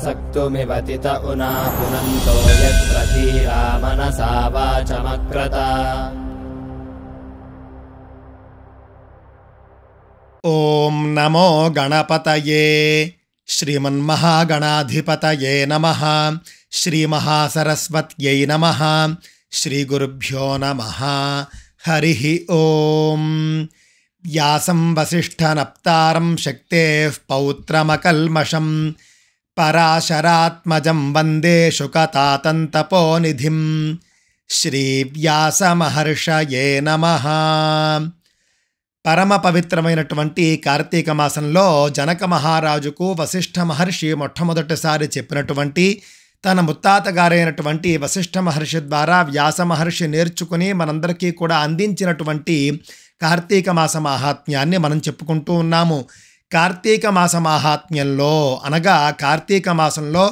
सक्तुमिवतित उना पुनन्तो यत्र धीरा मनसा वाचमक्रता। ओम नमो गणपतये श्रीमन्महागणाधिपतये नमः। श्रीमहासरस्वत्यै नमः। श्रीगुरुभ्यो नमः। हरिः ओम। व्यासं वसिष्ठनप्तारं शक्तेः पौत्रमकल्मषं पराशरात्मजं वन्दे शुकतातन्तपोनिधिं। श्रीव्यासमहर्षये नमः। పరమ పవిత్రమైనటువంటి కార్తీక మాసంలో జనక మహారాజుకు వశిష్ఠ మహర్షి మొట్టమొదటిసారి చెప్పినటువంటి తన ముత్తాత గారైనటువంటి వశిష్ఠ మహర్షి ద్వారా వ్యాస మహర్షి నేర్చుకుని మనందరికీ కూడా అందించినటువంటి కార్తీక మాస మాహాత్మ్యాన్ని మనం చెప్పుకుంటూ ఉన్నాము. కార్తీక మాస మాహాత్మ్యంలో అనగా కార్తీక మాసంలో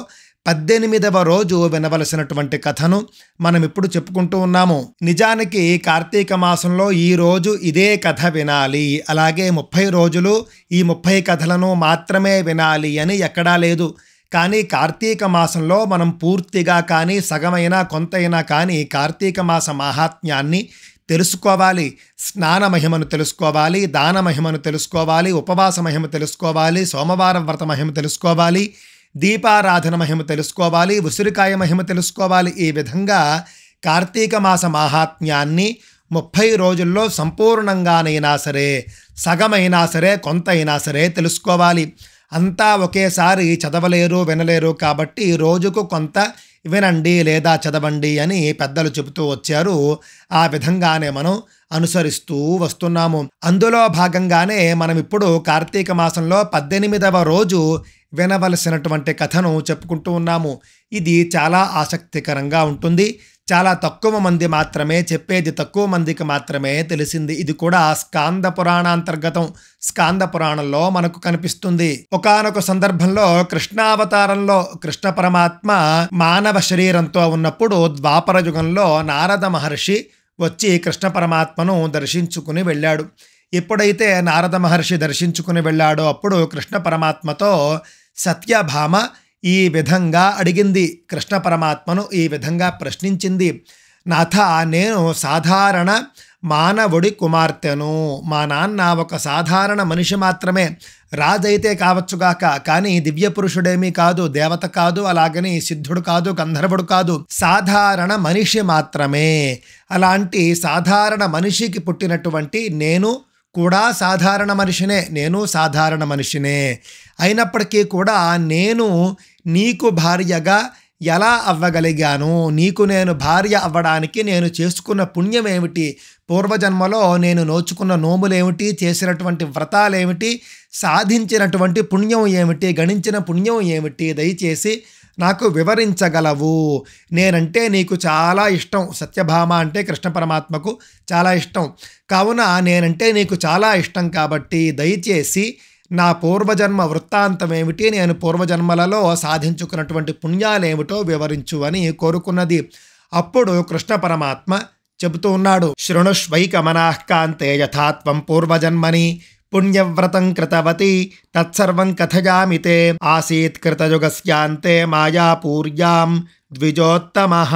18వ రోజు వినవలసినటువంటి కథను మనం ఇప్పుడు చెప్పుకుంటూ ఉన్నాము. నిజానికి కార్తీక మాసంలో ఈ రోజు ఇదే కథ వినాలి, అలాగే 30 రోజులు ఈ 30 కథలను మాత్రమే వినాలి అని ఎక్కడా లేదు. కానీ కార్తీక మాసంలో మనం పూర్తిగా కానీ సగమైనా కొంతైనా కానీ కార్తీక మాస మాహాత్మ్యాన్ని తెలుసుకోవాలి. స్నాన మహిమను తెలుసుకోవాలి, దాన మహిమను తెలుసుకోవాలి, ఉపవాస మహిమ తెలుసుకోవాలి, సోమవారం వ్రత మహిమ తెలుసుకోవాలి, దీపారాధన మహిమ తెలుసుకోవాలి, ఉసిరికాయ మహిమ తెలుసుకోవాలి. ఈ విధంగా కార్తీక మాస మాహాత్మ్యాన్ని 30 రోజుల్లో సంపూర్ణంగానైనా సరే, సగమైనా సరే, కొంతైనా సరే తెలుసుకోవాలి. అంతా ఒకేసారి చదవలేరు, వినలేరు. కాబట్టి రోజుకు కొంత వినండి లేదా చదవండి అని పెద్దలు చెబుతూ వచ్చారు. ఆ విధంగానే మనం అనుసరిస్తూ వస్తున్నాము. అందులో భాగంగానే మనం ఇప్పుడు కార్తీక మాసంలో 18వ రోజు వినవలసినటువంటి కథను చెప్పుకుంటూ ఉన్నాము. ఇది చాలా ఆసక్తికరంగా ఉంటుంది. చాలా తక్కువ మంది మాత్రమే చెప్పేది, తక్కువ మందికి మాత్రమే తెలిసింది. ఇది కూడా స్కాంద పురాణాంతర్గతం. స్కాంద పురాణంలో మనకు కనిపిస్తుంది. ఒకానొక సందర్భంలో కృష్ణావతారంలో కృష్ణ పరమాత్మ మానవ శరీరంతో ఉన్నప్పుడు ద్వాపర యుగంలో నారద మహర్షి వచ్చి కృష్ణ పరమాత్మను దర్శించుకుని వెళ్ళాడు. ఎప్పుడైతే నారద మహర్షి దర్శించుకుని వెళ్ళాడో అప్పుడు కృష్ణ పరమాత్మతో సత్యభామ ఈ విధంగా అడిగింది. కృష్ణ పరమాత్మను ఈ విధంగా ప్రశ్నించింది. నాథ, నేను సాధారణ మానవుడి కుమార్తెను. మా నాన్న ఒక సాధారణ మనిషి మాత్రమే. రాజైతే కావచ్చుగాక, కానీ దివ్య పురుషుడేమీ కాదు, దేవత కాదు, అలాగని సిద్ధుడు కాదు, గంధర్వుడు కాదు, సాధారణ మనిషి మాత్రమే. అలాంటి సాధారణ మనిషికి పుట్టినటువంటి నేను కూడా సాధారణ మనిషినే. అయినప్పటికీ కూడా నేను నీకు భార్యగా ఎలా అవ్వగలిగాను? నీకు నేను భార్య అవ్వడానికి నేను చేసుకున్న పుణ్యం ఏమిటి? పూర్వజన్మలో నేను నోచుకున్న నోములేమిటి? చేసినటువంటి వ్రతాలేమిటి? సాధించినటువంటి పుణ్యం ఏమిటి? గణించిన పుణ్యం ఏమిటి? దయచేసి నాకు వివరించగలవు. నేనంటే నీకు చాలా ఇష్టం. సత్యభామ అంటే కృష్ణ పరమాత్మకు చాలా ఇష్టం. కావున నేనంటే నీకు చాలా ఇష్టం కాబట్టి దయచేసి నా పూర్వజన్మ వృత్తాంతం ఏమిటి, నేను పూర్వజన్మలలో సాధించుకున్నటువంటి పుణ్యాలేమిటో వివరించు అని కోరుకున్నది. అప్పుడు కృష్ణ పరమాత్మ చెబుతూ ఉన్నాడు. శృణుష్వైకమనాః కాంతే యథాత్వం పూర్వజన్మని పుణ్యవ్రతం కృతవతి తత్సర్వం కథయామి తే. ఆసీత్ కృతయుగస్యాంతే మాయాపూర్యాం ద్విజోత్తమః.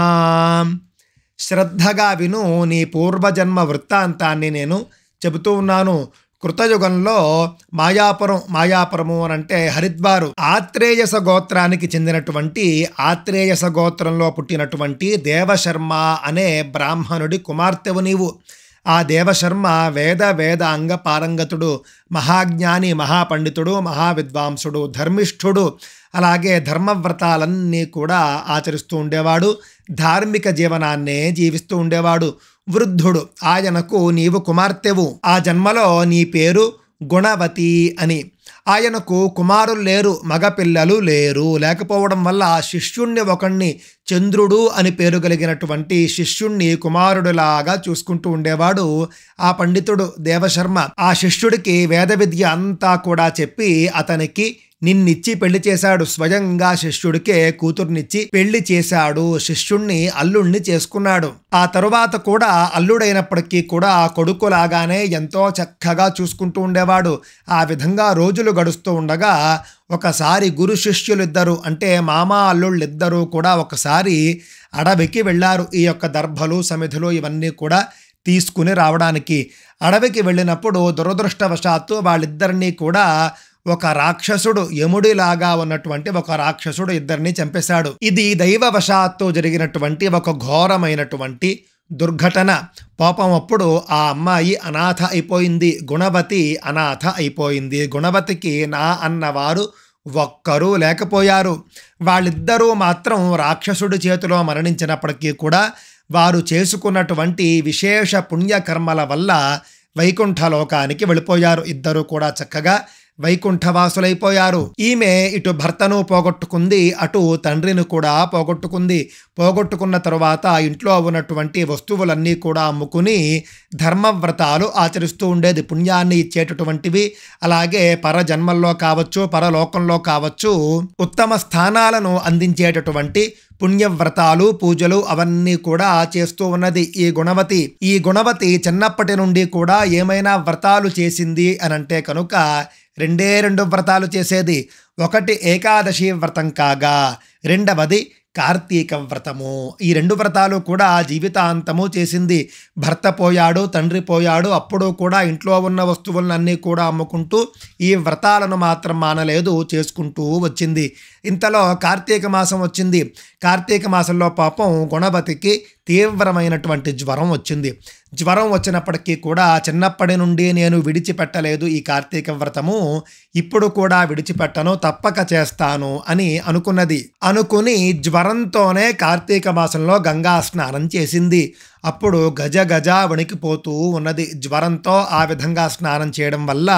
శ్రద్ధగా విను, నీ పూర్వజన్మ వృత్తాంతాన్ని నేను చెబుతూ ఉన్నాను. కృతయుగంలో మాయాపురము అని అంటే హరిద్వారు, ఆత్రేయస గోత్రానికి చెందినటువంటి ఆత్రేయస గోత్రంలో పుట్టినటువంటి దేవశర్మ అనే బ్రాహ్మణుడి కుమార్తెవు నీవు. ఆ దేవశర్మ వేదాంగ పారంగతుడు, మహాజ్ఞాని, మహాపండితుడు, మహావిద్వాంసుడు, ధర్మిష్ఠుడు, అలాగే ధర్మవ్రతాలన్నీ కూడా ఆచరిస్తూ ఉండేవాడు. ధార్మిక జీవనాన్నే జీవిస్తూ ఉండేవాడు. వృద్ధుడు. ఆయనకు నీవు కుమార్తెవు. ఆ జన్మలో నీ పేరు గుణవతి అని. ఆయనకు కుమారులు లేరు, మగపిల్లలు లేరు. లేకపోవడం వల్ల ఆ శిష్యుణ్ణి ఒకణ్ణి చంద్రుడు అని పేరు కలిగినటువంటి శిష్యుణ్ణి కుమారుడిలాగా చూసుకుంటూ ఉండేవాడు ఆ పండితుడు దేవశర్మ. ఆ శిష్యుడికి వేద విద్య అంతా కూడా చెప్పి అతనికి నిన్నిచ్చి పెళ్లి చేశాడు, స్వయంగా శిష్యుడికే కూతుర్నిచ్చి పెళ్లి చేశాడు, శిష్యుణ్ణి అల్లుణ్ణి చేసుకున్నాడు. ఆ తరువాత కూడా అల్లుడైనప్పటికీ కూడా కొడుకులాగానే ఎంతో చక్కగా చూసుకుంటూ ఉండేవాడు. ఆ విధంగా రోజులు గడుస్తూ ఉండగా ఒకసారి గురు శిష్యులిద్దరూ అంటే మామ అల్లుళ్ళిద్దరూ కూడా ఒకసారి అడవికి వెళ్ళారు. ఈ యొక్క దర్భలు సమిధులు ఇవన్నీ కూడా తీసుకుని రావడానికి అడవికి వెళ్ళినప్పుడు దురదృష్టవశాత్తు వాళ్ళిద్దరినీ కూడా ఒక రాక్షసుడు, యముడిలాగా ఉన్నటువంటి ఒక రాక్షసుడు ఇద్దరిని చంపేశాడు. ఇది దైవవశాత్తు జరిగినటువంటి ఒక ఘోరమైనటువంటి దుర్ఘటన. పాపం అప్పుడు ఆ అమ్మాయి అనాథ అయిపోయింది, గుణవతి అనాథ అయిపోయింది. గుణవతికి నా అన్నవారు ఒక్కరూ లేకపోయారు. వాళ్ళిద్దరూ మాత్రం రాక్షసుడి చేతిలో మరణించినప్పటికీ కూడా వారు చేసుకున్నటువంటి విశేష పుణ్యకర్మల వల్ల వైకుంఠలోకానికి వెళ్ళిపోయారు. ఇద్దరూ కూడా చక్కగా వైకుంఠవాసులైపోయారు. ఈమె ఇటు భర్తను పోగొట్టుకుంది, అటు తండ్రిని కూడా పోగొట్టుకుంది. పోగొట్టుకున్న తరువాత ఇంట్లో ఉన్నటువంటి వస్తువులన్నీ కూడా అమ్ముకుని ధర్మవ్రతాలు ఆచరిస్తూ ఉండేది. పుణ్యాన్ని ఇచ్చేటటువంటివి, అలాగే పరజన్మల్లో కావచ్చు పరలోకంలో కావచ్చు ఉత్తమ స్థానాలను అందించేటటువంటి పుణ్యవ్రతాలు పూజలు అవన్నీ కూడా చేస్తూ ఉన్నది ఈ గుణవతి. ఈ గుణవతి చిన్నప్పటి నుండి కూడా ఏమైనా వ్రతాలు చేసింది అనంటే కనుక రెండు వ్రతాలు చేసేది. ఒకటి ఏకాదశి వ్రతం కాగా రెండవది కార్తీక వ్రతము. ఈ రెండు వ్రతాలు కూడా జీవితాంతము చేసింది. భర్త పోయాడు, తండ్రి పోయాడు, అప్పుడు కూడా ఇంట్లో ఉన్న వస్తువులన్నీ కూడా అమ్ముకుంటూ ఈ వ్రతాలను మాత్రం మానలేదు, చేసుకుంటూ వచ్చింది. ఇంతలో కార్తీక మాసం వచ్చింది. కార్తీక మాసంలో పాపం గుణవతికి తీవ్రమైనటువంటి జ్వరం వచ్చింది. జ్వరం వచ్చినప్పటికీ కూడా చిన్నప్పటి నుండి నేను విడిచిపెట్టలేదు ఈ కార్తీక వ్రతము, ఇప్పుడు కూడా విడిచిపెట్టను, తప్పక చేస్తాను అని అనుకున్నది. అనుకుని జ్వరంతోనే కార్తీక మాసంలో గంగా స్నానం చేసింది. అప్పుడు గజ గజ వణికిపోతూ ఉన్నది జ్వరంతో. ఆ విధంగా స్నానం చేయడం వల్ల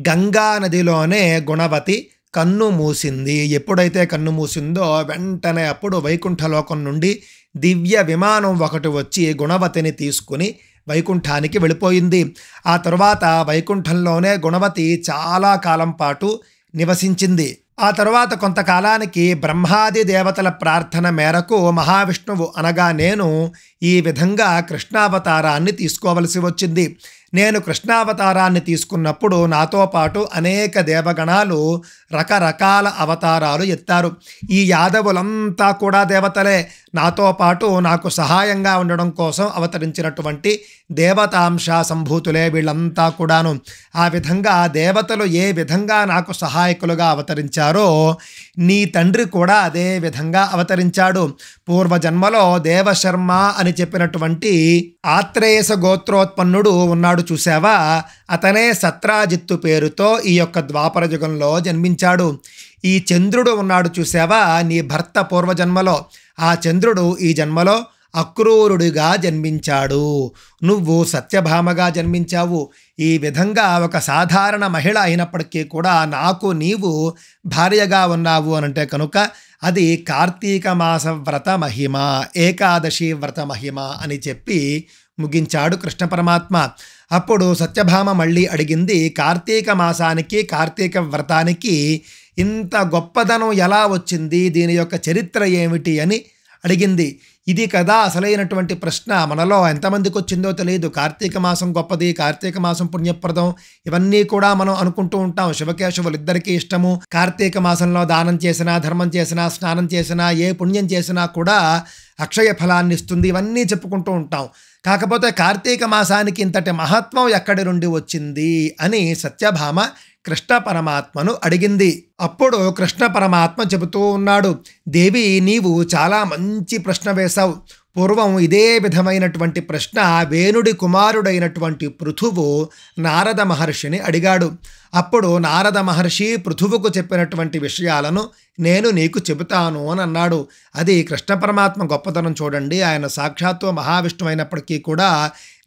గంగా నదిలోనే గుణవతి కన్ను మూసింది. ఎప్పుడైతే కన్ను మూసిందో వెంటనే అప్పుడు వైకుంఠలోకం నుండి దివ్య విమానం ఒకటి వచ్చి గుణవతిని తీసుకుని వైకుంఠానికి వెళ్ళిపోయింది. ఆ తరువాత వైకుంఠంలోనే గుణవతి చాలా కాలం పాటు నివసించింది. ఆ తరువాత కొంతకాలానికి బ్రహ్మాది దేవతల ప్రార్థన మేరకు మహావిష్ణువు అనగా నేను ఈ విధంగా కృష్ణావతారాన్ని తీసుకోవలసి వచ్చింది. నేను కృష్ణావతారాన్ని తీసుకున్నప్పుడు నాతో పాటు అనేక దేవగణాలు రకరకాల అవతారాలు ఎత్తారు. ఈ యాదవులంతా కూడా దేవతలే. నాతో పాటు నాకు సహాయంగా ఉండడం కోసం అవతరించినటువంటి దేవతాంశ సంభూతులే వీళ్ళంతా కూడాను. ఆ విధంగా దేవతలు ఏ విధంగా నాకు సహాయకులుగా అవతరించారో నీ తండ్రి కూడా అదే విధంగా అవతరించాడు. పూర్వజన్మలో దేవశర్మ అని చెప్పినటువంటి ఆత్రేయస గోత్రోత్పన్నుడు ఉన్నాడు చూసావా, అతనే సత్రాజిత్తు పేరుతో ఈ యొక్క ద్వాపర యుగంలో జన్మించాడు. ఈ చంద్రుడు ఉన్నాడు చూసావా, నీ భర్త పూర్వజన్మలో, ఆ చంద్రుడు ఈ జన్మలో అక్రూరుడిగా జన్మించాడు. నువ్వు సత్యభామగా జన్మించావు. ఈ విధంగా ఒక సాధారణ మహిళ అయినప్పటికీ కూడా నాకు నీవు భార్యగా ఉన్నావు అనంటే కనుక అది కార్తీక మాస వ్రత మహిమ, ఏకాదశి వ్రత మహిమ అని చెప్పి ముగించాడు కృష్ణ పరమాత్మ. అప్పుడు సత్యభామ మళ్ళీ అడిగింది, కార్తీక మాసానికి కార్తీక వ్రతానికి ఇంత గొప్పదనం ఎలా వచ్చింది, దీని యొక్క చరిత్ర ఏమిటి అని అడిగింది. ఇది కదా అసలైనటువంటి ప్రశ్న. మనలో ఎంతమందికి వచ్చిందో తెలియదు. కార్తీక మాసం గొప్పది, కార్తీక మాసం పుణ్యప్రదం, ఇవన్నీ కూడా మనం అనుకుంటూ ఉంటాం. శివకేశవులు ఇద్దరికీ ఇష్టము. కార్తీక మాసంలో దానం చేసినా, ధర్మం చేసినా, స్నానం చేసినా, ఏ పుణ్యం చేసినా కూడా అక్షయ ఫలాన్ని ఇస్తుంది, ఇవన్నీ చెప్పుకుంటూ ఉంటాం. కాకపోతే కార్తీక మాసానికి ఇంతటి మహత్వం ఎక్కడి నుండి వచ్చింది అని సత్యభామ కృష్ణ పరమాత్మను అడిగింది. అప్పుడు కృష్ణ పరమాత్మ చెబుతూ ఉన్నాడు, దేవి నీవు చాలా మంచి ప్రశ్న వేశావు. పూర్వం ఇదే విధమైనటువంటి ప్రశ్న వేణుడి కుమారుడైనటువంటి పృథువు నారద మహర్షిని అడిగాడు. అప్పుడు నారద మహర్షి పృథువుకు చెప్పినటువంటి విషయాలను నేను నీకు చెబుతాను అని అన్నాడు. అది కృష్ణ పరమాత్మ గొప్పతనం చూడండి. ఆయన సాక్షాత్తు మహావిష్ణువు అయినప్పటికీ కూడా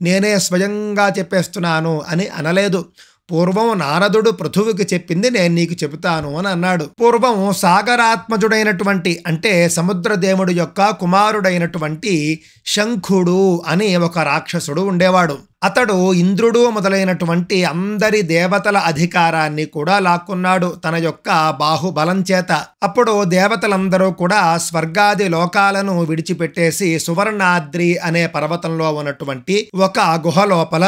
నేనే స్వయంగా చెప్పేస్తున్నాను అని అనలేదు. పూర్వం నారదుడు పృథువుకి చెప్పింది నేను నీకు చెబుతాను అని అన్నాడు. పూర్వం సాగరాత్మజుడైనటువంటి అంటే సముద్రదేవుడు యొక్క కుమారుడైనటువంటి శంఖుడు అని ఒక రాక్షసుడు ఉండేవాడు. అతడు ఇంద్రుడు మొదలైనటువంటి అందరి దేవతల అధికారాన్ని కూడా లాక్కున్నాడు తన యొక్క బాహుబలం చేత. అప్పుడు దేవతలందరూ కూడా స్వర్గాది లోకాలను విడిచిపెట్టేసి సువర్ణాద్రి అనే పర్వతంలో ఉన్నటువంటి ఒక గుహ లోపల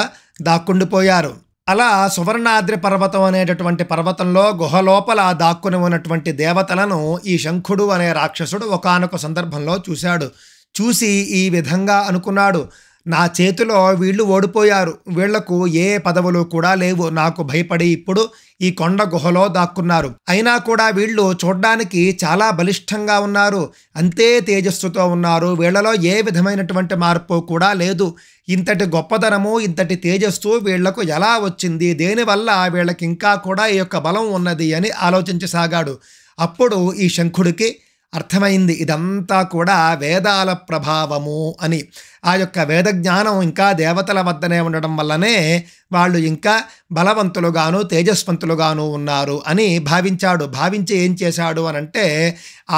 దాక్కుండిపోయారు. అలా సువర్ణాద్రి పర్వతం అనేటటువంటి పర్వతంలో గుహ లోపల దాక్కుని ఉన్నటువంటి దేవతలను ఈ శంఖుడు అనే రాక్షసుడు ఒకానొక సందర్భంలో చూశాడు. చూసి ఈ విధంగా అనుకున్నాడు, నా చేతిలో వీళ్ళు ఓడిపోయారు, వీళ్లకు ఏ పదవులు కూడా లేవు, నాకు భయపడి ఇప్పుడు ఈ కొండ గుహలో దాక్కున్నారు. అయినా కూడా వీళ్ళు చూడ్డానికి చాలా బలిష్టంగా ఉన్నారు, అంతే తేజస్సుతో ఉన్నారు, వీళ్లలో ఏ విధమైనటువంటి మార్పు కూడా లేదు. ఇంతటి గొప్పదనము ఇంతటి తేజస్సు వీళ్లకు ఎలా వచ్చింది, దేనివల్ల వీళ్ళకి ఇంకా కూడా ఈ యొక్క బలం ఉన్నది అని ఆలోచించసాగాడు. అప్పుడు ఈ శంఖుడికి అర్థమైంది ఇదంతా కూడా వేదాల ప్రభావము అని. ఆ యొక్క వేద జ్ఞానం ఇంకా దేవతల వద్దనే ఉండడం వల్లనే వాళ్ళు ఇంకా బలవంతులుగాను తేజస్వంతులుగాను ఉన్నారు అని భావించాడు. భావించి ఏం చేశాడు అనంటే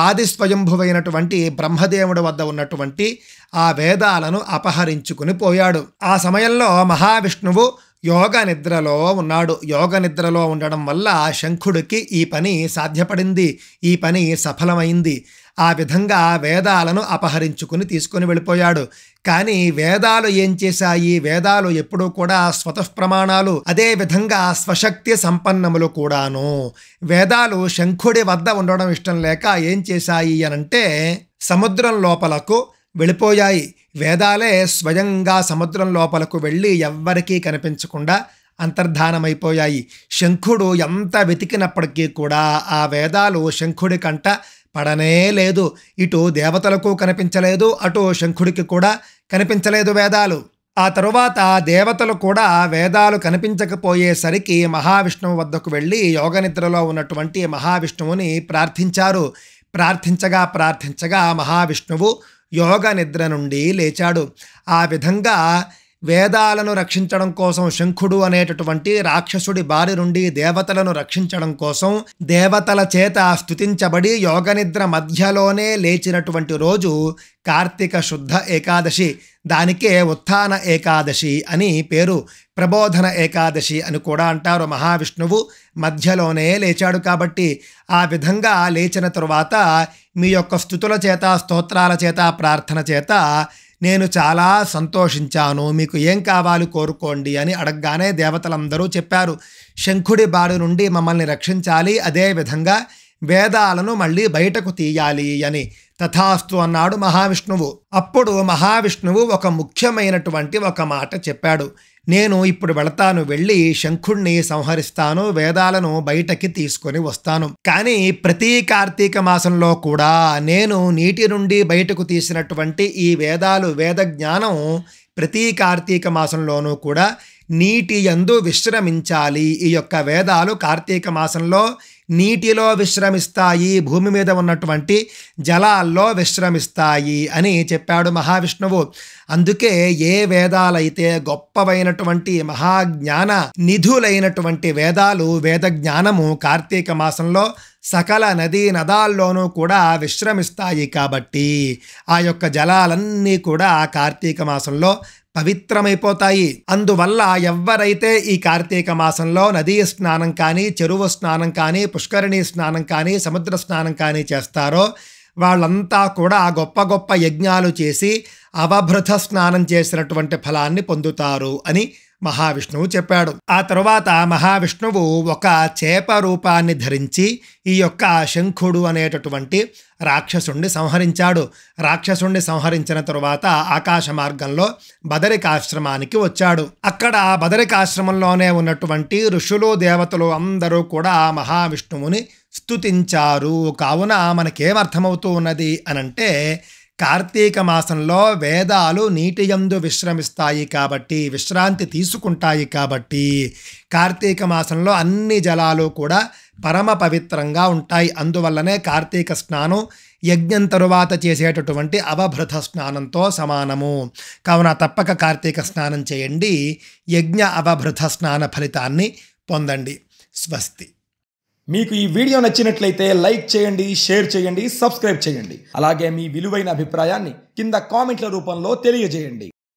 ఆది స్వయంభువైనటువంటి బ్రహ్మదేవుడి వద్ద ఉన్నటువంటి ఆ వేదాలను అపహరించుకుని పోయాడు. ఆ సమయంలో మహావిష్ణువు యోగ నిద్రలో ఉన్నాడు. యోగ నిద్రలో ఉండడం వల్ల శంఖుడికి ఈ పని సాధ్యపడింది, ఈ పని సఫలమైంది. ఆ విధంగా వేదాలను అపహరించుకుని తీసుకుని వెళ్ళిపోయాడు. కానీ వేదాలు ఏం చేశాయి? వేదాలు ఎప్పుడూ కూడా స్వతఃప్రమాణాలు, అదే విధంగా స్వశక్తి సంపన్నములు కూడాను. వేదాలు శంఖుడి వద్ద ఉండడం ఇష్టం లేక ఏం చేశాయి అనంటే సముద్రం లోపలకు వెళ్ళిపోయాయి. వేదాలే స్వయంగా సముద్రం లోపలకు వెళ్ళి ఎవ్వరికీ కనిపించకుండా అంతర్ధానమైపోయాయి. శంఖుడు ఎంత వెతికినప్పటికీ కూడా ఆ వేదాలు శంఖుడి కంట పడనే లేదు. ఇటు దేవతలకు కనిపించలేదు, అటు శంఖుడికి కూడా కనిపించలేదు వేదాలు. ఆ తరువాత దేవతలు కూడా వేదాలు కనిపించకపోయేసరికి మహావిష్ణువు వద్దకు వెళ్ళి యోగనిద్రలో ఉన్నటువంటి మహావిష్ణువుని ప్రార్థించారు. ప్రార్థించగా మహావిష్ణువు యోగ నిద్ర నుండి లేచాడు. ఆ విధంగా వేదాలను రక్షించడం కోసం శంఖుడు అనేటటువంటి రాక్షసుడి బారి నుండి దేవతలను రక్షించడం కోసం దేవతల చేత స్తుతించబడి యోగనిద్ర మధ్యలోనే లేచినటువంటి రోజు కార్తీక శుద్ధ ఏకాదశి. దానికే ఉత్థాన ఏకాదశి అని పేరు, ప్రబోధన ఏకాదశి అని కూడా అంటారు. మహావిష్ణువు మధ్యలోనే లేచాడు కాబట్టి ఆ విధంగా లేచిన తరువాత మీ యొక్క స్తుతుల చేత స్తోత్రాల చేత ప్రార్థన చేత నేను చాలా సంతోషించాను, మీకు ఏం కావాలి కోరుకోండి అని అడగగానే దేవతలందరూ చెప్పారు, శంఖుడి బారి నుండి మమ్మల్ని రక్షించాలి, అదేవిధంగా వేదాలను మళ్ళీ బయటకు తీయాలి అని. తథాస్తు అన్నాడు మహావిష్ణువు. అప్పుడు మహావిష్ణువు ఒక ముఖ్యమైనటువంటి ఒక మాట చెప్పాడు, నేను ఇప్పుడు వెళతాను, వెళ్ళి శంఖుణ్ణి సంహరిస్తాను, వేదాలను బయటకి తీసుకొని వస్తాను. కానీ ప్రతి కార్తీక మాసంలో కూడా నేను నీటి నుండి బయటకు తీసినటువంటి ఈ వేదాలు, వేద జ్ఞానం ప్రతి కార్తీక మాసంలోనూ కూడా నీటి యందు విశ్రమించాలి. ఈ యొక్క వేదాలు కార్తీక మాసంలో నీటిలో విశ్రమిస్తాయి, భూమి మీద ఉన్నటువంటి జలాల్లో విశ్రమిస్తాయి అని చెప్పాడు మహావిష్ణువు. అందుకే ఏ వేదాలైతే గొప్పవైనటువంటి మహాజ్ఞాన నిధులైనటువంటి వేదాలు, వేద జ్ఞానము కార్తీక మాసంలో సకల నదీ నదాల్లోనూ కూడా విశ్రమిస్తాయి కాబట్టి ఆ యొక్క జలాలన్నీ కూడా కార్తీక మాసంలో పవిత్రమైపోతాయి. అందువల్ల ఎవరైతే ఈ కార్తీక మాసంలో నదీ స్నానం కానీ, చెరువు స్నానం కానీ, పుష్కరిణీ స్నానం కానీ, సముద్ర స్నానం కానీ చేస్తారో వాళ్ళంతా కూడా గొప్ప గొప్ప యజ్ఞాలు చేసి అవభృత స్నానం చేసినటువంటి ఫలాన్ని పొందుతారు అని మహావిష్ణువు చెప్పాడు. ఆ తరువాత మహావిష్ణువు ఒక చేప రూపాన్ని ధరించి ఈ యొక్క శంఖుడు అనేటటువంటి రాక్షసుణ్ణి సంహరించాడు. రాక్షసుణ్ణి సంహరించిన తరువాత ఆకాశ మార్గంలో బదరికాశ్రమానికి వచ్చాడు. అక్కడ బదరికాశ్రమంలోనే ఉన్నటువంటి ఋషులు, దేవతలు అందరూ కూడా మహావిష్ణువుని స్తుతించారు. కావున మనకేమర్థమవుతూ ఉన్నది అనంటే కార్తీక మాసంలో వేదాలు నీటి యందు విశ్రమిస్తాయి కాబట్టి, విశ్రాంతి తీసుకుంటాయి కాబట్టి కార్తీక మాసంలో అన్ని జలాలు కూడా పరమ పవిత్రంగా ఉంటాయి. అందువల్లనే కార్తీక స్నానం యజ్ఞం తరువాత చేసేటటువంటి అవభృత స్నానంతో సమానము. కావున తప్పక కార్తీక స్నానం చేయండి, యజ్ఞ అవభృత స్నాన ఫలితాన్ని పొందండి. స్వస్తి. మీకు ఈ వీడియో నచ్చినట్లయితే లైక్ చేయండి, షేర్ చేయండి, సబ్స్క్రైబ్ చేయండి. అలాగే మీ విలువైన అభిప్రాయాన్ని కింద కామెంట్ల రూపంలో తెలియజేయండి.